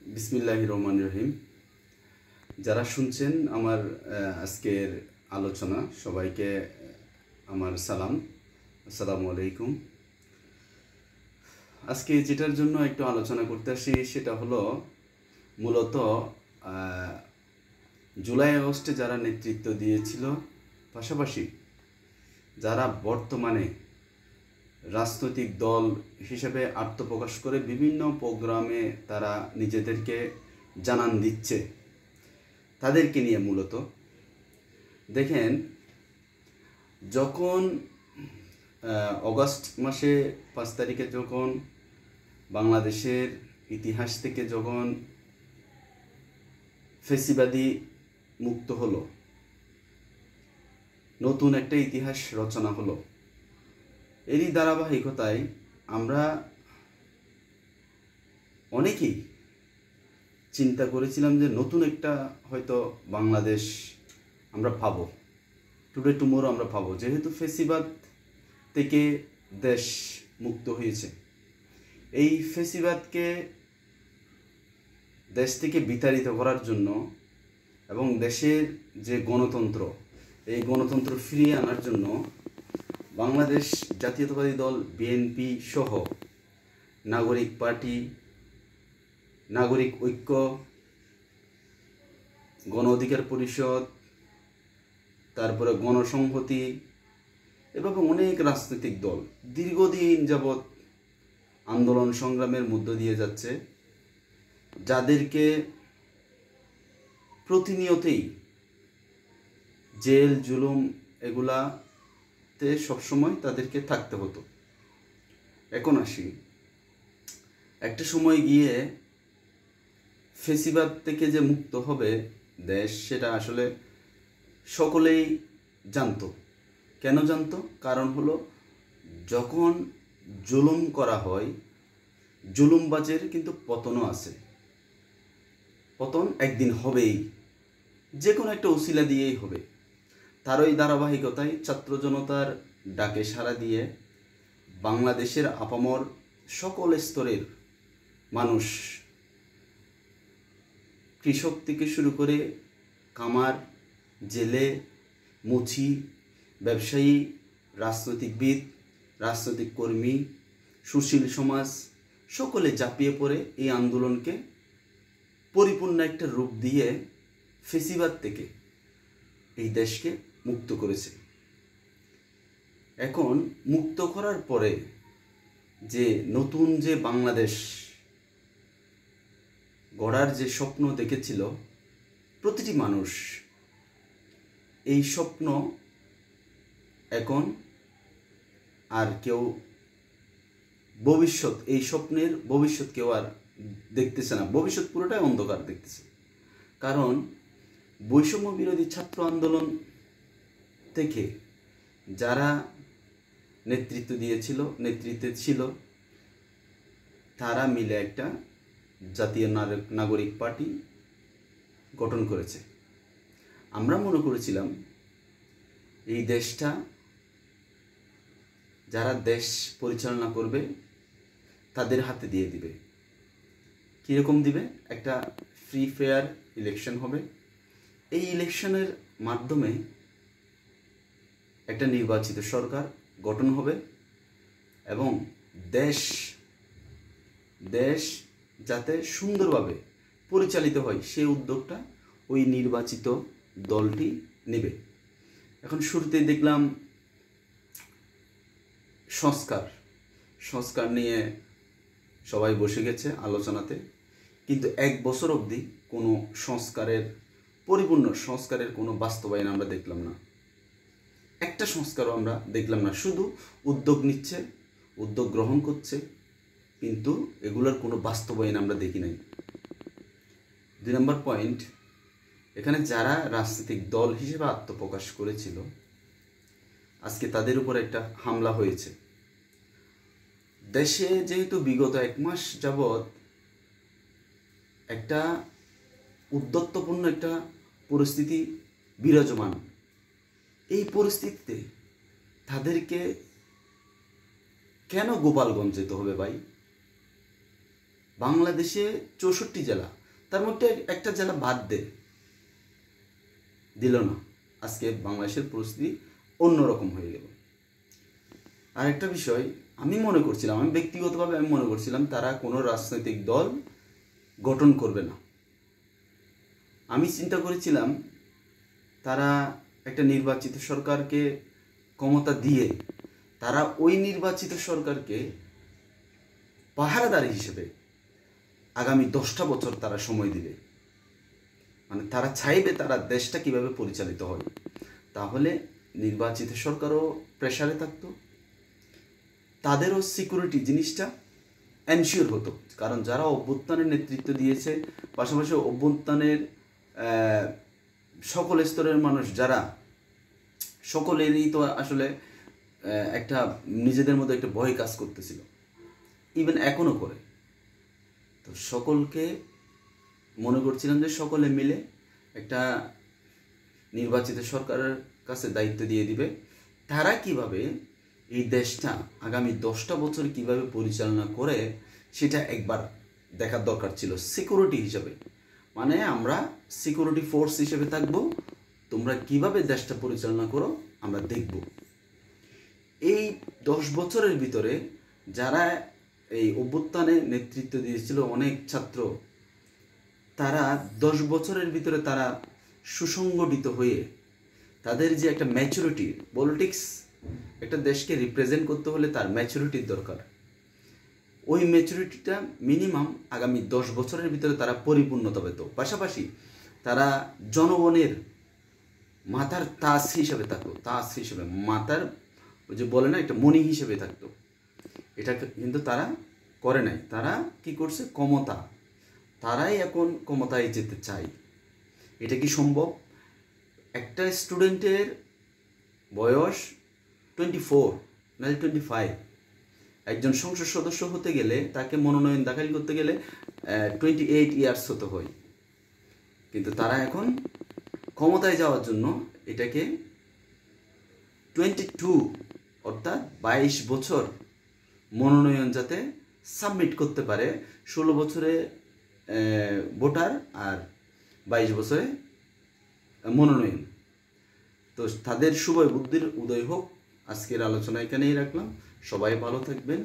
বিসমিল্লাহির রহমানির রহিম। যারা শুনছেন আমার আজকের আলোচনা, সবাইকে আমার সালাম, আসসালামু আলাইকুম। আজকে যেটার জন্য একটু আলোচনা করতে আসি সেটা হলো মূলত জুলাই আগস্টে যারা নেতৃত্ব দিয়েছিল, পাশাপাশি যারা বর্তমানে রাজনৈতিক দল হিসেবে আত্মপ্রকাশ করে বিভিন্ন প্রোগ্রামে তারা নিজেদেরকে জানান দিচ্ছে, তাদেরকে নিয়ে মূলত দেখেন, যখন অগাস্ট মাসে 5 তারিখে যখন বাংলাদেশের ইতিহাস থেকে যখন ফেসিবাদী মুক্ত হলো, নতুন একটা ইতিহাস রচনা হলো, এরই ধারাবাহিকতায় আমরা অনেকেই চিন্তা করেছিলাম যে নতুন একটা হয়তো বাংলাদেশ আমরা পাবো, টুডে টুমোরো আমরা পাবো, যেহেতু ফেসিবাদ থেকে দেশ মুক্ত হয়েছে। এই ফেসিবাদকে দেশ থেকে বিতাড়িত করার জন্য এবং দেশের যে গণতন্ত্র, এই গণতন্ত্র ফিরিয়ে আনার জন্য বাংলাদেশ জাতীয়তাবাদী দল বিএনপি সহ নাগরিক পার্টি, নাগরিক ঐক্য, গণ অধিকার পরিষদ, তারপরে গণসংহতি, এভাবে অনেক রাজনৈতিক দল দীর্ঘদিন যাবৎ আন্দোলন সংগ্রামের মধ্য দিয়ে যাচ্ছে, যাদেরকে প্রতিনিয়তই জেল জুলুম এগুলাতে সবসময় তাদেরকে থাকতে হতো। এখন আসি, একটা সময় গিয়ে ফেসিবাদ থেকে যে মুক্ত হবে দেশ, সেটা আসলে সকলেই জানতো। কেন জানতো? কারণ হলো, যখন জুলুম করা হয়, জুলুমবাজের কিন্তু পতনও আছে। পতন একদিন হবেই, যে কোনো একটা উসিলা দিয়েই হবে। তার ওই ধারাবাহিকতায় ছাত্র জনতার ডাকে সাড়া দিয়ে বাংলাদেশের আপামর সকল স্তরের মানুষ, কৃষক থেকে শুরু করে কামার, জেলে, মুচি, ব্যবসায়ী, রাজনৈতিকবিদ, রাজনৈতিক কর্মী, সুশীল সমাজ, সকলে ঝাঁপিয়ে পড়ে এই আন্দোলনকে পরিপূর্ণ একটা রূপ দিয়ে ফেসিবাদ থেকে এই দেশকে মুক্ত করেছে। এখন মুক্ত করার পরে যে নতুন যে বাংলাদেশ গড়ার যে স্বপ্ন দেখেছিল প্রতিটি মানুষ, এই স্বপ্ন এখন আর কেউ এই স্বপ্নের ভবিষ্যৎ কেউ আর দেখতেছে না। ভবিষ্যৎ পুরোটাই অন্ধকার দেখতেছে। কারণ বৈষম্য বিরোধী ছাত্র আন্দোলন থেকে যারা নেতৃত্বে ছিল, তারা মিলে একটা জাতীয় নাগরিক পার্টি গঠন করেছে। আমরা মনে করেছিলাম এই দেশটা যারা দেশ পরিচালনা করবে তাদের হাতে দিয়ে দিবে। কীরকম দিবে? একটা ফ্রি ফেয়ার ইলেকশন হবে, এই ইলেকশনের মাধ্যমে একটা নির্বাচিত সরকার গঠন হবে এবং দেশ যাতে সুন্দরভাবে পরিচালিত হয় সেই উদ্যোগটা ওই নির্বাচিত দলটি নেবে। এখন শুরুতেই দেখলাম সংস্কার নিয়ে সবাই বসে গেছে আলোচনাতে, কিন্তু 1 বছর অবধি কোনো পরিপূর্ণ সংস্কারের কোনো বাস্তবায়ন আমরা দেখলাম না। একটা সংস্কারও আমরা দেখলাম না। শুধু উদ্যোগ নিচ্ছে, উদ্যোগ গ্রহণ করছে, কিন্তু এগুলোর কোনো বাস্তবায়ন আমরা দেখি নাই। 2 নম্বর পয়েন্ট, এখানে যারা রাজনৈতিক দল হিসেবে আত্মপ্রকাশ করেছিল, আজকে তাদের উপর একটা হামলা হয়েছে। দেশে যেহেতু বিগত 1 মাস যাবৎ একটা উদ্যত্তপূর্ণ একটা পরিস্থিতি বিরাজমান, এই পরিস্থিতিতে তাদেরকে কেন গোপালগঞ্জ যেতে হবে ভাই? বাংলাদেশে 64 জেলা, তার মধ্যে একটা জেলা বাদ দিল না। আজকে বাংলাদেশের পরিস্থিতি অন্যরকম হয়ে গেল। আর একটা বিষয় আমি ব্যক্তিগতভাবে মনে করছিলাম তারা কোনো রাজনৈতিক দল গঠন করবে না। আমি চিন্তা করেছিলাম তারা একটা নির্বাচিত সরকারকে ক্ষমতা দিয়ে তারা ওই নির্বাচিত সরকারকে পাহারাদার হিসেবে আগামী 10টা বছর তারা সময় দিবে। মানে তারা চাইবে তারা দেশটা কিভাবে পরিচালিত হয়, তাহলে নির্বাচিত সরকারও প্রেসারে থাকতো, তাদেরও সিকিউরিটি জিনিসটা এনশিওর হতো। কারণ যারা অভ্যুত্থানের নেতৃত্ব দিয়েছে, পাশাপাশি অভ্যুত্থানের সকল স্তরের মানুষ যারা, সকলেরই তো আসলে একটা নিজেদের মধ্যে একটা ভয় কাজ করতেছিল, ইভেন এখনও করে। তো সকলকে মনে করছিলাম যে সকলে মিলে একটা নির্বাচিত সরকারের কাছে দায়িত্ব দিয়ে দিবে, তারা কিভাবে এই দেশটা আগামী 10টা বছর কিভাবে পরিচালনা করে সেটা একবার দেখার দরকার ছিল সিকিউরিটি হিসাবে। মানে আমরা সিকিউরিটি ফোর্স হিসেবে থাকবো, তোমরা কিভাবে দেশটা পরিচালনা করো আমরা দেখব। এই 10 বছরের ভিতরে যারা এই অভ্যুত্থানে নেতৃত্ব দিয়েছিল অনেক ছাত্র, তারা 10 বছরের ভিতরে তারা সুসংগঠিত হয়ে তাদের যে একটা ম্যাচুরিটি, পলিটিক্স একটা দেশকে রিপ্রেজেন্ট করতে হলে তার ম্যাচুরিটির দরকার। ওই ম্যাচুরিটিটা মিনিমাম আগামী 10 বছরের ভিতরে তারা পরিপূর্ণতা পেত। পাশাপাশি তারা জনগণের মাথার তাজ হিসেবে থাকতো, তাজ হিসেবে মাথার ওই যে বলে না একটা মণি হিসেবে থাকতো। এটা কিন্তু তারা করে নাই। তারা কি করছে, ক্ষমতা, তারাই এখন ক্ষমতায় যেতে চায়। এটা কি সম্ভব? একটা স্টুডেন্টের বয়স 24 নাহলে 25, একজন সংসদ সদস্য হতে গেলে তাকে মনোনয়ন দাখিল করতে গেলে 28 ইয়ার্স হতে হয়। কিন্তু তারা এখন ক্ষমতায় যাওয়ার জন্য এটাকে 22 অর্থাৎ 22 বছর মনোনয়ন যাতে সাবমিট করতে পারে, 16 বছরে ভোটার আর 22 বছরে মনোনয়ন। তো তাদের শুভ বুদ্ধির উদয় হোক। আজকের আলোচনা এখানেই রাখলাম। সবাই ভালো থাকবেন।